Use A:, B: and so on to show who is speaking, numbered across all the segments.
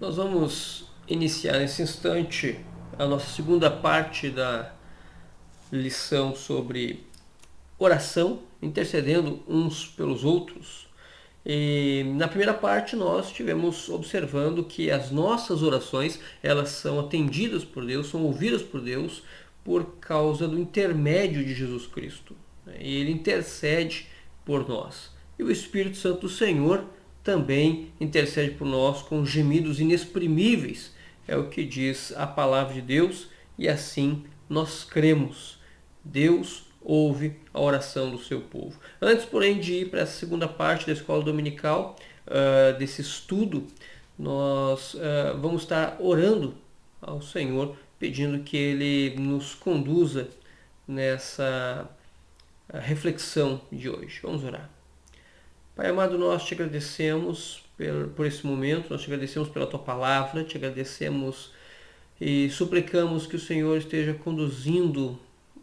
A: Nós vamos iniciar nesse instante a nossa segunda parte da lição sobre oração, intercedendo uns pelos outros. E na primeira parte nós estivemos observando que as nossas orações, elas são atendidas por Deus, são ouvidas por Deus por causa do intermédio de Jesus Cristo. E Ele intercede por nós. E o Espírito Santo do Senhor também intercede por nós com gemidos inexprimíveis. É o que diz a palavra de Deus e assim nós cremos. Deus ouve a oração do seu povo. Antes, porém, de ir para essa segunda parte da escola dominical, desse estudo, nós vamos estar orando ao Senhor, pedindo que Ele nos conduza nessa reflexão de hoje. Vamos orar. Pai amado, nós te agradecemos por esse momento, nós te agradecemos pela tua palavra, te agradecemos e suplicamos que o Senhor esteja conduzindo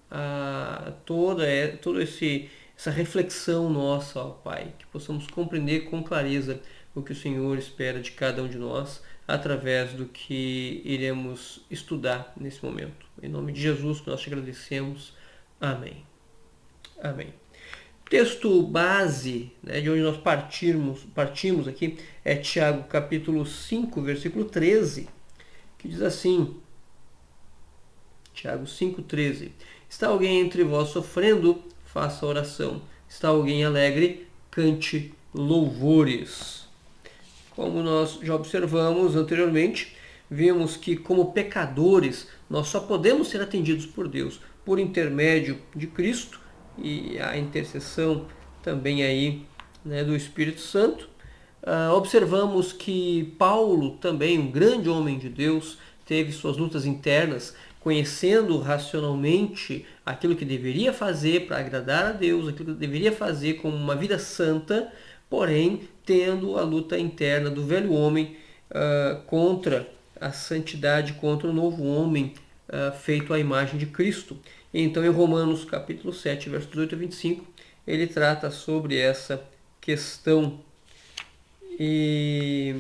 A: a toda essa reflexão nossa, ó Pai, que possamos compreender com clareza o que o Senhor espera de cada um de nós através do que iremos estudar nesse momento. Em nome de Jesus nós te agradecemos. Amém. Amém. O texto base, né, de onde nós partimos aqui é Tiago capítulo 5, versículo 13, que diz assim, Tiago 5,13: Está alguém entre vós sofrendo? Faça oração. Está alguém alegre? Cante louvores. Como nós já observamos anteriormente, vimos que como pecadores nós só podemos ser atendidos por Deus por intermédio de Cristo e a intercessão também aí, né, do Espírito Santo. Observamos que Paulo, também um grande homem de Deus, teve suas lutas internas, conhecendo racionalmente aquilo que deveria fazer para agradar a Deus, aquilo que deveria fazer como uma vida santa, porém tendo a luta interna do velho homem contra a santidade, contra o novo homem feito à imagem de Cristo. Então, em Romanos capítulo 7, versos 18 a 25, ele trata sobre essa questão e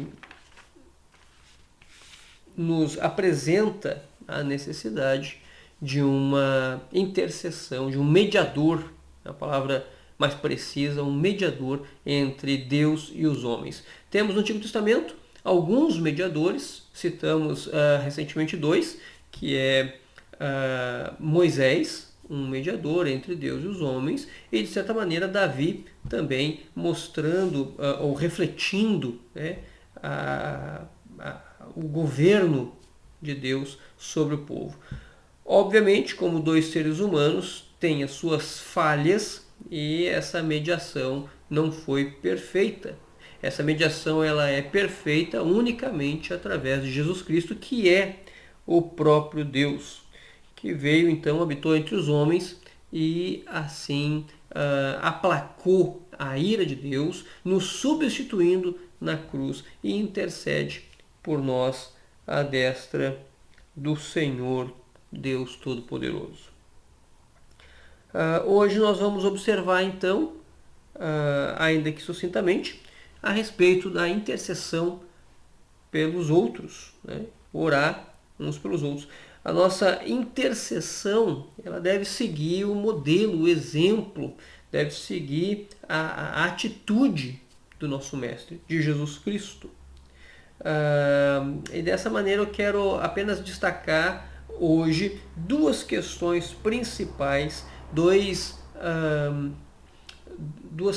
A: nos apresenta a necessidade de uma intercessão, de um mediador, a palavra mais precisa, um mediador entre Deus e os homens. Temos no Antigo Testamento alguns mediadores, citamos recentemente dois, que é Moisés, um mediador entre Deus e os homens, e de certa maneira Davi também mostrando ou refletindo, né, o governo de Deus sobre o povo. Obviamente, como dois seres humanos, tem as suas falhas e essa mediação não foi perfeita. Essa mediação ela é perfeita unicamente através de Jesus Cristo, que é o próprio Deus, que veio então, habitou entre os homens e assim aplacou a ira de Deus, nos substituindo na cruz e intercede por nós à destra do Senhor Deus Todo-Poderoso. Hoje nós vamos observar então, ainda que sucintamente, a respeito da intercessão pelos outros, né? Orar uns pelos outros. A nossa intercessão ela deve seguir o modelo, o exemplo, deve seguir a atitude do nosso Mestre, de Jesus Cristo. E dessa maneira eu quero apenas destacar hoje duas questões principais, duas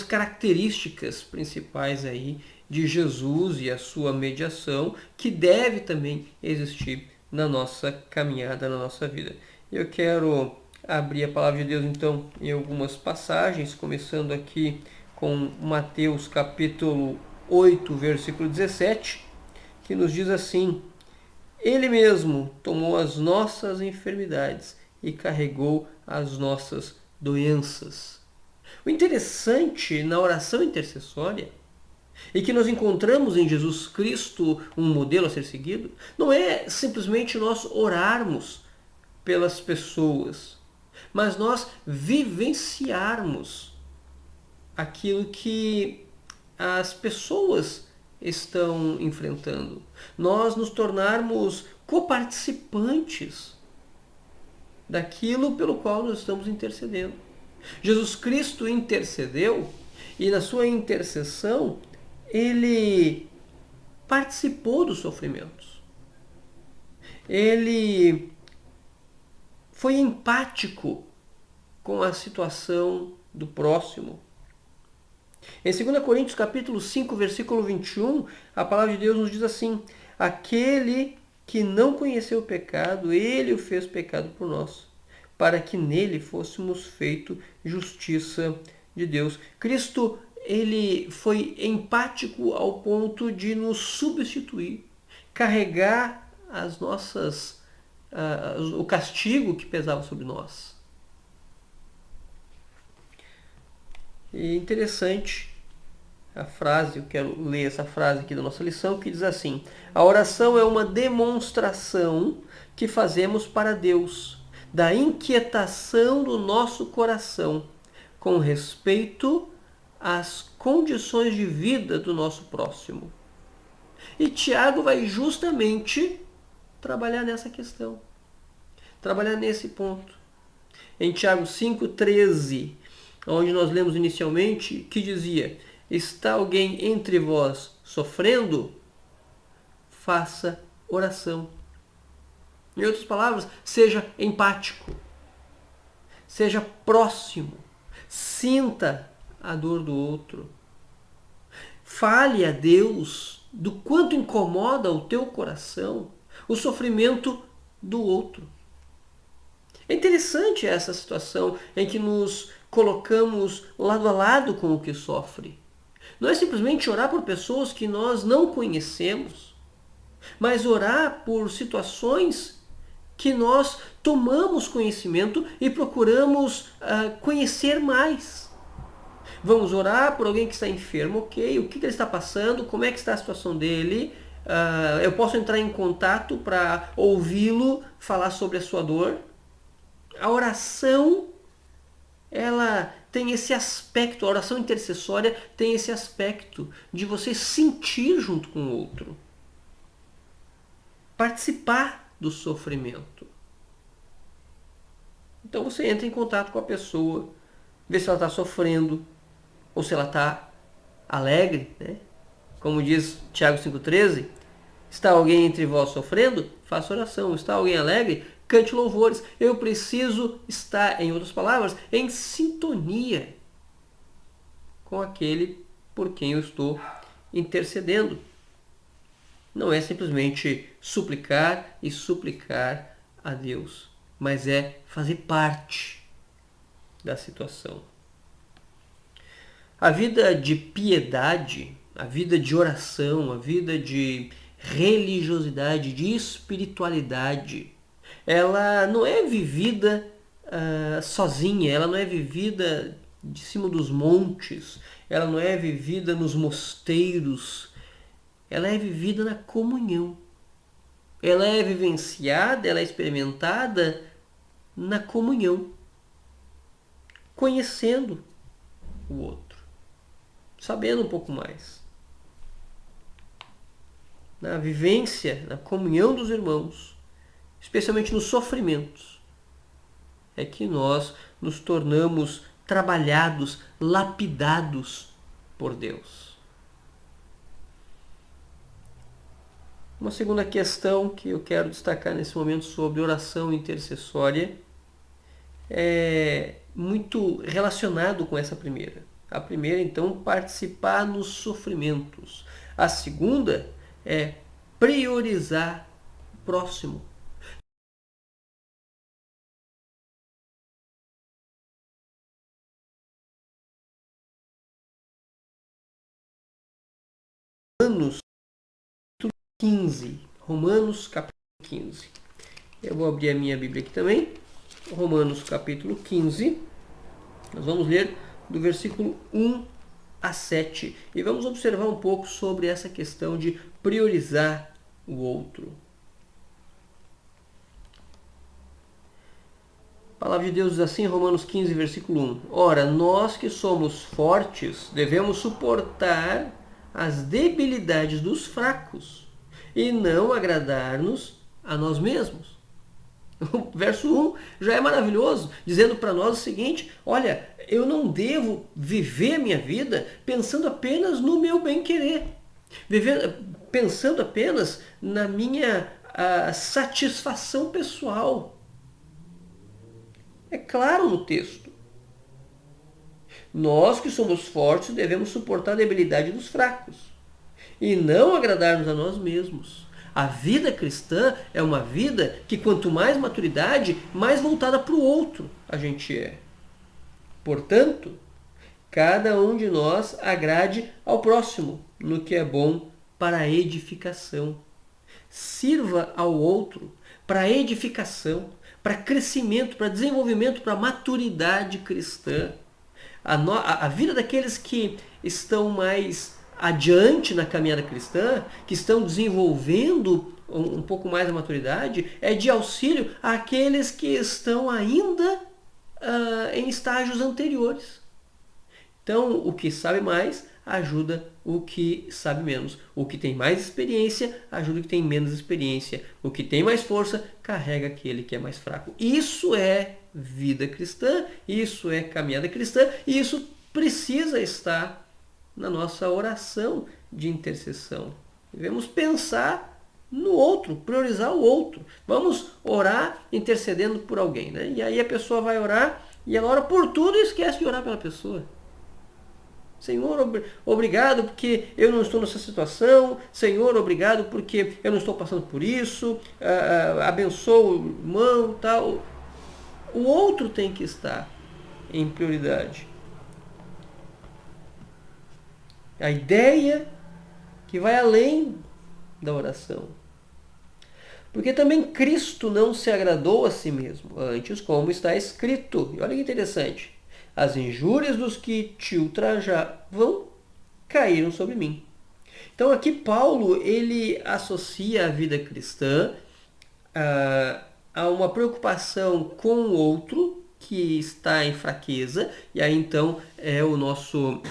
A: características principais aí de Jesus e a sua mediação, que deve também existir na nossa caminhada, na nossa vida. Eu quero abrir a palavra de Deus então em algumas passagens, começando aqui com Mateus capítulo 8, versículo 17, que nos diz assim: Ele mesmo tomou as nossas enfermidades e carregou as nossas doenças. O interessante na oração intercessória e que nós encontramos em Jesus Cristo um modelo a ser seguido, não é simplesmente nós orarmos pelas pessoas, mas nós vivenciarmos aquilo que as pessoas estão enfrentando. Nós nos tornarmos coparticipantes daquilo pelo qual nós estamos intercedendo. Jesus Cristo intercedeu e na sua intercessão ele participou dos sofrimentos. Ele foi empático com a situação do próximo. Em 2 Coríntios capítulo 5, versículo 21, a palavra de Deus nos diz assim: aquele que não conheceu o pecado, ele o fez pecado por nós, para que nele fôssemos feito justiça de Deus. Cristo, ele foi empático ao ponto de nos substituir, carregar as nossas o castigo que pesava sobre nós. E interessante a frase, eu quero ler essa frase aqui da nossa lição, que diz assim: a oração é uma demonstração que fazemos para Deus da inquietação do nosso coração com respeito às condições de vida do nosso próximo. E Tiago vai justamente trabalhar nessa questão, trabalhar nesse ponto. Em Tiago 5,13, onde nós lemos inicialmente, que dizia: está alguém entre vós sofrendo? Faça oração. Em outras palavras, seja empático, seja próximo, sinta a dor do outro. Fale a Deus do quanto incomoda o teu coração o sofrimento do outro. É interessante essa situação em que nos colocamos lado a lado com o que sofre. Não é simplesmente orar por pessoas que nós não conhecemos, mas orar por situações que nós tomamos conhecimento e procuramos conhecer mais. Vamos orar por alguém que está enfermo, ok? O que ele está passando? Como é que está a situação dele? Eu posso entrar em contato para ouvi-lo falar sobre a sua dor? A oração, ela tem esse aspecto, a oração intercessória tem esse aspecto de você sentir junto com o outro. Participar do sofrimento. Então você entra em contato com a pessoa, vê se ela está sofrendo ou se ela está alegre, né? Como diz Tiago 5,13, está alguém entre vós sofrendo? Faça oração. Está alguém alegre? Cante louvores. Eu preciso estar, em outras palavras, em sintonia com aquele por quem eu estou intercedendo. Não é simplesmente suplicar e suplicar a Deus, mas é fazer parte da situação. A vida de piedade, a vida de oração, a vida de religiosidade, de espiritualidade, ela não é vivida sozinha, ela não é vivida de cima dos montes, ela não é vivida nos mosteiros, ela é vivida na comunhão. Ela é vivenciada, ela é experimentada na comunhão, conhecendo o outro, sabendo um pouco mais. Na vivência, na comunhão dos irmãos, especialmente nos sofrimentos, é que nós nos tornamos trabalhados, lapidados por Deus. Uma segunda questão que eu quero destacar nesse momento sobre oração intercessória é muito relacionado com essa primeira. A primeira, então, participar nos sofrimentos. A segunda é priorizar o próximo. Romanos capítulo 15. Eu vou abrir a minha Bíblia aqui também. Romanos capítulo 15. Nós vamos ler do versículo 1 a 7. E vamos observar um pouco sobre essa questão de priorizar o outro. A palavra de Deus diz assim, Romanos 15, versículo 1. Ora, nós que somos fortes, devemos suportar as debilidades dos fracos e não agradar-nos a nós mesmos. O verso 1 já é maravilhoso, dizendo para nós o seguinte: olha, eu não devo viver a minha vida pensando apenas no meu bem-querer, pensando apenas na minha satisfação pessoal. É claro no texto. Nós que somos fortes devemos suportar a debilidade dos fracos e não agradar-nos a nós mesmos. A vida cristã é uma vida que, quanto mais maturidade, mais voltada para o outro a gente é. Portanto, cada um de nós agrade ao próximo no que é bom para a edificação. Sirva ao outro para edificação, para crescimento, para desenvolvimento, para maturidade cristã. A vida daqueles que estão mais adiante na caminhada cristã, que estão desenvolvendo um pouco mais a maturidade, é de auxílio àqueles que estão ainda em estágios anteriores. Então, o que sabe mais ajuda o que sabe menos. O que tem mais experiência ajuda o que tem menos experiência. O que tem mais força carrega aquele que é mais fraco. Isso é vida cristã, isso é caminhada cristã, e isso precisa estar na nossa oração de intercessão. Devemos pensar no outro, priorizar o outro. Vamos orar intercedendo por alguém, né? E aí a pessoa vai orar e ela ora por tudo e esquece de orar pela pessoa. Senhor, obrigado porque eu não estou nessa situação. Senhor, obrigado porque eu não estou passando por isso. Abençoa o irmão, tal. O outro tem que estar em prioridade. A ideia que vai além da oração. Porque também Cristo não se agradou a si mesmo, antes como está escrito. E olha que interessante. As injúrias dos que te ultrajavam caíram sobre mim. Então aqui Paulo ele associa a vida cristã a uma preocupação com o outro que está em fraqueza. E aí então é o nosso...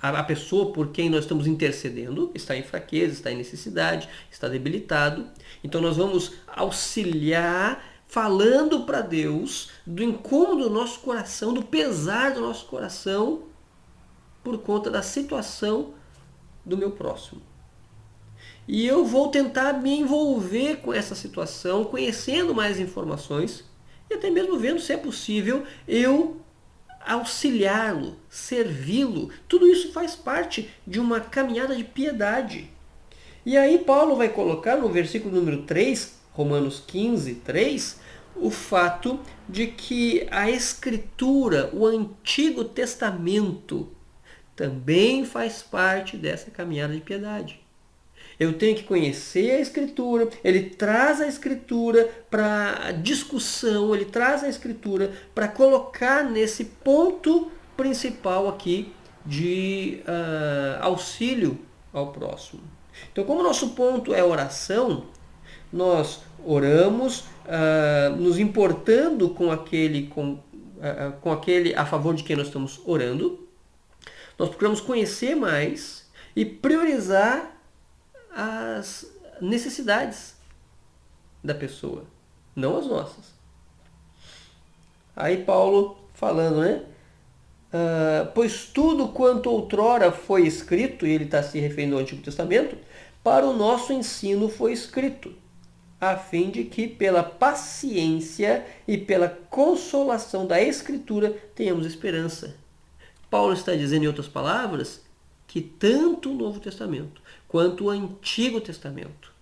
A: a pessoa por quem nós estamos intercedendo está em fraqueza, está em necessidade, está debilitado. Então nós vamos auxiliar falando para Deus do incômodo do nosso coração, do pesar do nosso coração por conta da situação do meu próximo. E eu vou tentar me envolver com essa situação, conhecendo mais informações e até mesmo vendo se é possível eu auxiliá-lo, servi-lo. Tudo isso faz parte de uma caminhada de piedade. E aí Paulo vai colocar no versículo número 3, Romanos 15, 3, o fato de que a Escritura, o Antigo Testamento, também faz parte dessa caminhada de piedade. Eu tenho que conhecer a Escritura, ele traz a Escritura para discussão, ele traz a Escritura para colocar nesse ponto principal aqui de auxílio ao próximo. Então, como nosso ponto é oração, nós oramos nos importando com aquele a favor de quem nós estamos orando. Nós procuramos conhecer mais e priorizar as necessidades da pessoa, não as nossas. Aí Paulo falando, né? Pois tudo quanto outrora foi escrito, e ele está se referindo ao Antigo Testamento, para o nosso ensino foi escrito, a fim de que pela paciência e pela consolação da Escritura tenhamos esperança. Paulo está dizendo, em outras palavras, que tanto o Novo Testamento quanto o Antigo Testamento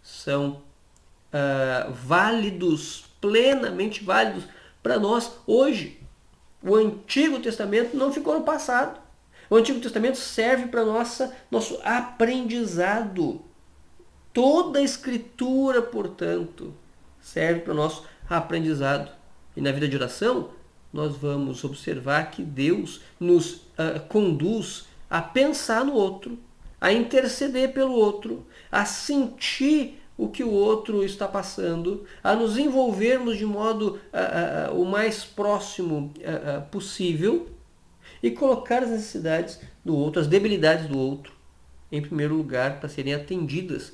A: são válidos, plenamente válidos para nós hoje. O Antigo Testamento não ficou no passado. O Antigo Testamento serve para nosso aprendizado. Toda a Escritura, portanto, serve para o nosso aprendizado. E na vida de oração, nós vamos observar que Deus nos conduz a pensar no outro, a interceder pelo outro, a sentir o que o outro está passando, a nos envolvermos de modo o mais próximo possível. e colocar as necessidades do outro, as debilidades do outro, em primeiro lugar, para serem atendidas,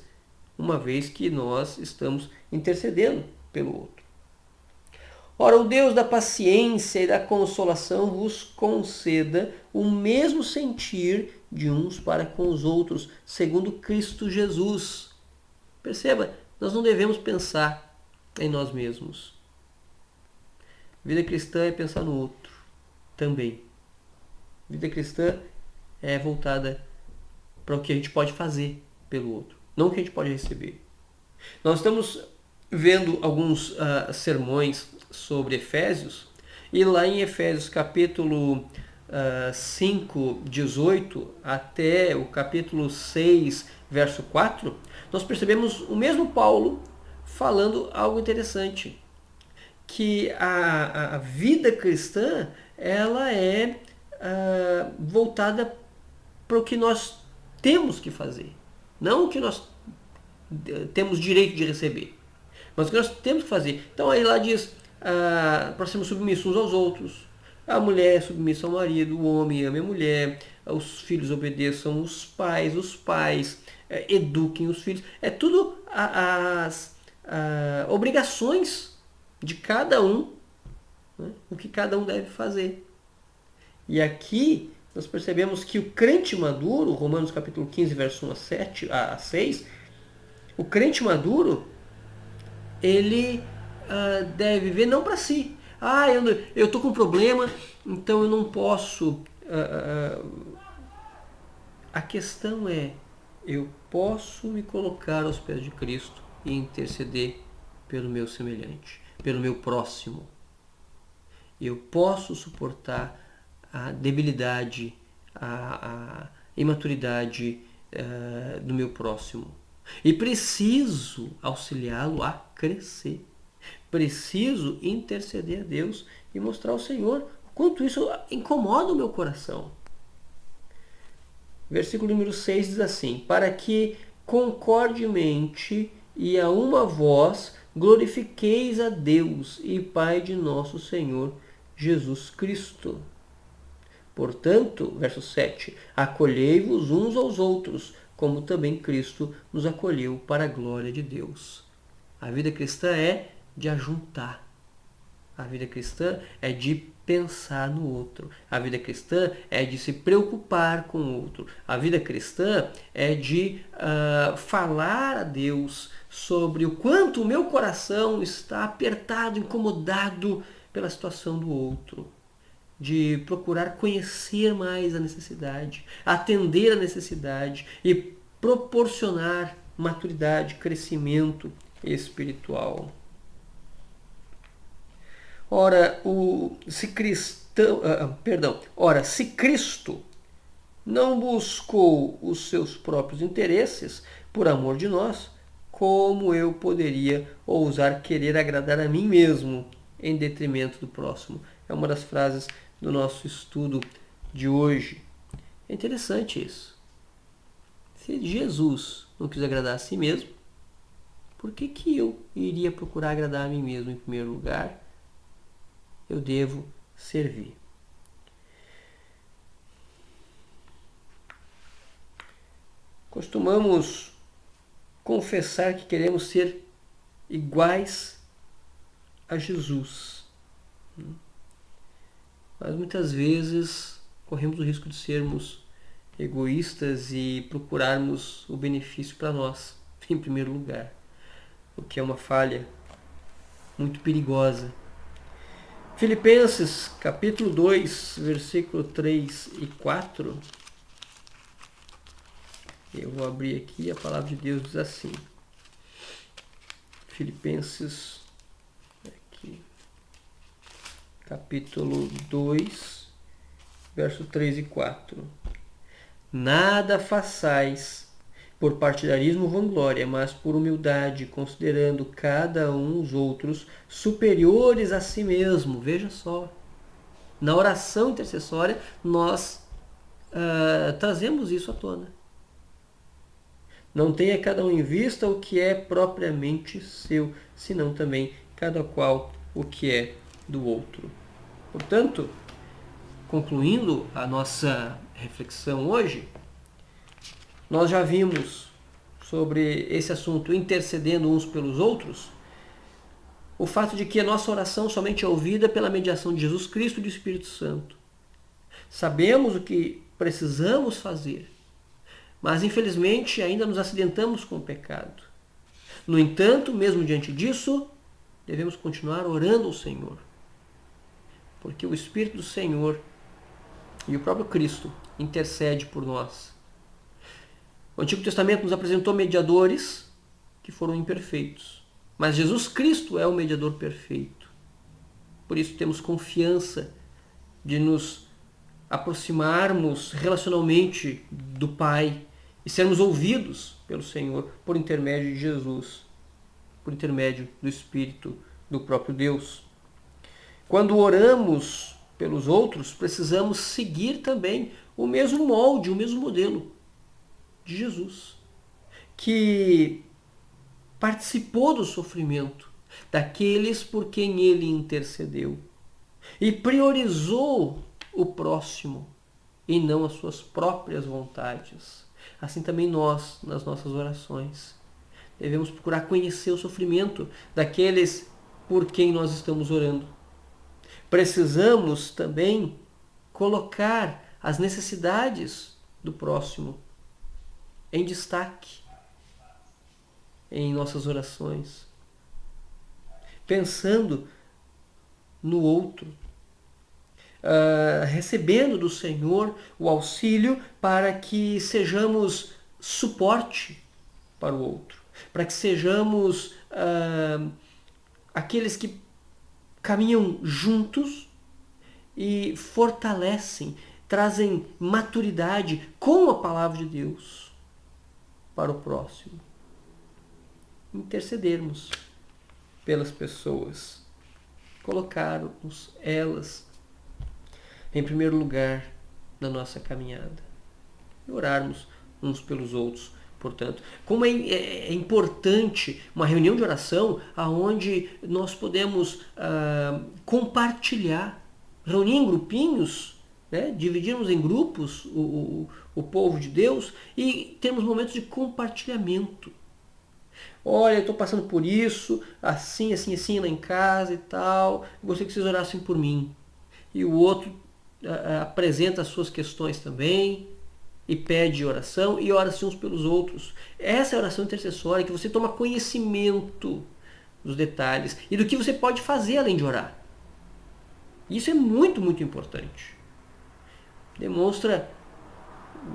A: uma vez que nós estamos intercedendo pelo outro. Ora, o Deus da paciência e da consolação vos conceda o mesmo sentir de uns para com os outros, segundo Cristo Jesus. Perceba, nós não devemos pensar em nós mesmos. Vida cristã é pensar no outro também. Vida cristã é voltada para o que a gente pode fazer pelo outro, não o que a gente pode receber. Nós estamos vendo alguns sermões sobre Efésios, e lá em Efésios capítulo 5, 18 até o capítulo 6, verso 4, nós percebemos o mesmo Paulo falando algo interessante, que a vida cristã ela é voltada para o que nós temos que fazer, não o que nós temos direito de receber, mas o que nós temos que fazer. Então aí lá diz para sermos submissos uns aos outros, a mulher é submissa ao marido, o homem ame a mulher, os filhos obedeçam os pais eduquem os filhos. É tudo as obrigações de cada um, né? O que cada um deve fazer. E aqui nós percebemos que o crente maduro, Romanos capítulo 15, verso 1 a 6, o crente maduro, ele deve viver não para si. Eu estou com um problema, então eu não posso. A questão é, eu posso me colocar aos pés de Cristo e interceder pelo meu semelhante, pelo meu próximo. Eu posso suportar a debilidade, a imaturidade do meu próximo. E preciso auxiliá-lo a crescer. Preciso interceder a Deus e mostrar ao Senhor o quanto isso incomoda o meu coração. Versículo número 6 diz assim: para que concordemente e a uma voz glorifiqueis a Deus e Pai de nosso Senhor Jesus Cristo. Portanto, verso 7, acolhei-vos uns aos outros, como também Cristo nos acolheu para a glória de Deus. A vida cristã é de ajuntar. A vida cristã é de pensar no outro. A vida cristã é de se preocupar com o outro. A vida cristã é de falar a Deus sobre o quanto o meu coração está apertado, incomodado pela situação do outro. De procurar conhecer mais a necessidade, atender a necessidade e proporcionar maturidade, crescimento espiritual. Ora, se Cristo não buscou os seus próprios interesses por amor de nós, como eu poderia ousar querer agradar a mim mesmo em detrimento do próximo? É uma das frases do nosso estudo de hoje. É interessante isso. Se Jesus não quis agradar a si mesmo, por que eu iria procurar agradar a mim mesmo em primeiro lugar? Eu devo servir. Costumamos confessar que queremos ser iguais a Jesus. Mas muitas vezes corremos o risco de sermos egoístas e procurarmos o benefício para nós, em primeiro lugar, o que é uma falha muito perigosa. Filipenses capítulo 2, versículo 3 e 4. Eu vou abrir aqui, a palavra de Deus diz assim. Filipenses capítulo 2, verso 3 e 4. Nada façais por partidarismo ou vanglória, mas por humildade, considerando cada um os outros superiores a si mesmo. Veja só, na oração intercessória nós trazemos isso à tona. Não tenha cada um em vista o que é propriamente seu, senão também cada qual o que é do outro. Portanto, concluindo a nossa reflexão hoje, nós já vimos sobre esse assunto, intercedendo uns pelos outros, o fato de que a nossa oração somente é ouvida pela mediação de Jesus Cristo e do Espírito Santo. Sabemos o que precisamos fazer, mas infelizmente ainda nos acidentamos com o pecado. No entanto, mesmo diante disso, devemos continuar orando ao Senhor, porque o Espírito do Senhor e o próprio Cristo intercede por nós. O Antigo Testamento nos apresentou mediadores que foram imperfeitos, mas Jesus Cristo é o mediador perfeito. Por isso temos confiança de nos aproximarmos relacionalmente do Pai e sermos ouvidos pelo Senhor por intermédio de Jesus, por intermédio do Espírito do próprio Deus. Quando oramos pelos outros, precisamos seguir também o mesmo molde, o mesmo modelo de Jesus, que participou do sofrimento daqueles por quem ele intercedeu e priorizou o próximo e não as suas próprias vontades. Assim também nós, nas nossas orações, devemos procurar conhecer o sofrimento daqueles por quem nós estamos orando. Precisamos também colocar as necessidades do próximo em destaque em nossas orações, pensando no outro, recebendo do Senhor o auxílio para que sejamos suporte para o outro, para que sejamos aqueles que caminham juntos e fortalecem, trazem maturidade com a palavra de Deus para o próximo. Intercedermos pelas pessoas, colocarmos elas em primeiro lugar na nossa caminhada e orarmos uns pelos outros. Portanto, como é importante uma reunião de oração onde nós podemos compartilhar, reunir em grupinhos, né? Dividirmos em grupos o povo de Deus e termos momentos de compartilhamento. Olha, eu estou passando por isso, assim, assim, assim, lá em casa e tal, gostaria que vocês orassem por mim. E o outro apresenta as suas questões também, e pede oração, e ora-se uns pelos outros. Essa é a oração intercessória, que você toma conhecimento dos detalhes e do que você pode fazer além de orar. Isso é muito, muito importante. Demonstra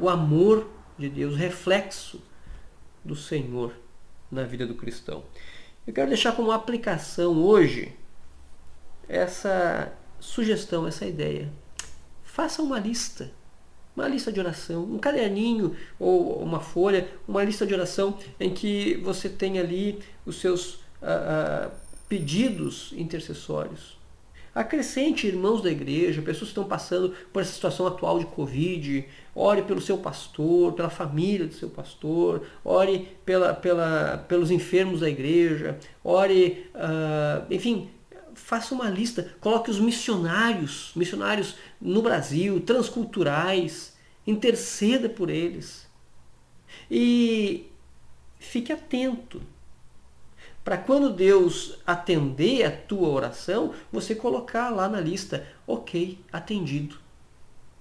A: o amor de Deus, o reflexo do Senhor na vida do cristão. Eu quero deixar como aplicação hoje essa sugestão, essa ideia. Faça uma lista de oração, um caderninho ou uma folha, uma lista de oração em que você tem ali os seus pedidos intercessórios. Acrescente irmãos da igreja, pessoas que estão passando por essa situação atual de Covid. Ore pelo seu pastor, pela família do seu pastor. Ore pelos enfermos da igreja. Ore, enfim, faça uma lista. Coloque os missionários no Brasil, transculturais. Interceda por eles. E fique atento para quando Deus atender a tua oração, você colocar lá na lista, ok, atendido.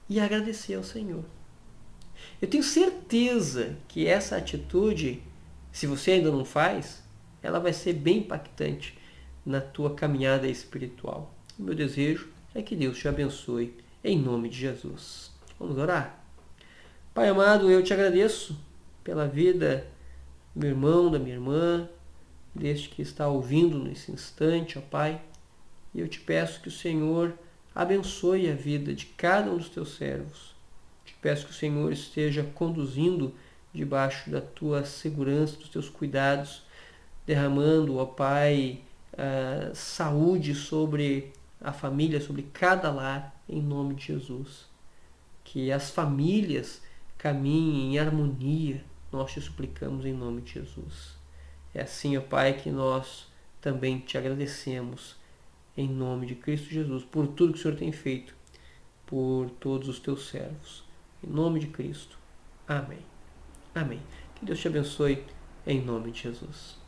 A: E agradecer ao Senhor. Eu tenho certeza que essa atitude, se você ainda não faz, ela vai ser bem impactante na tua caminhada espiritual. O meu desejo é que Deus te abençoe, em nome de Jesus. Vamos orar? Pai amado, eu te agradeço pela vida do meu irmão, da minha irmã, deste que está ouvindo nesse instante, ó Pai. E eu te peço que o Senhor abençoe a vida de cada um dos teus servos. Te peço que o Senhor esteja conduzindo debaixo da tua segurança, dos teus cuidados, derramando, ó Pai, saúde sobre a família, sobre cada lar, em nome de Jesus. Que as famílias caminhem em harmonia, nós te suplicamos em nome de Jesus. É assim, ó Pai, que nós também te agradecemos em nome de Cristo Jesus por tudo que o Senhor tem feito por todos os teus servos. Em nome de Cristo. Amém. Amém. Que Deus te abençoe em nome de Jesus.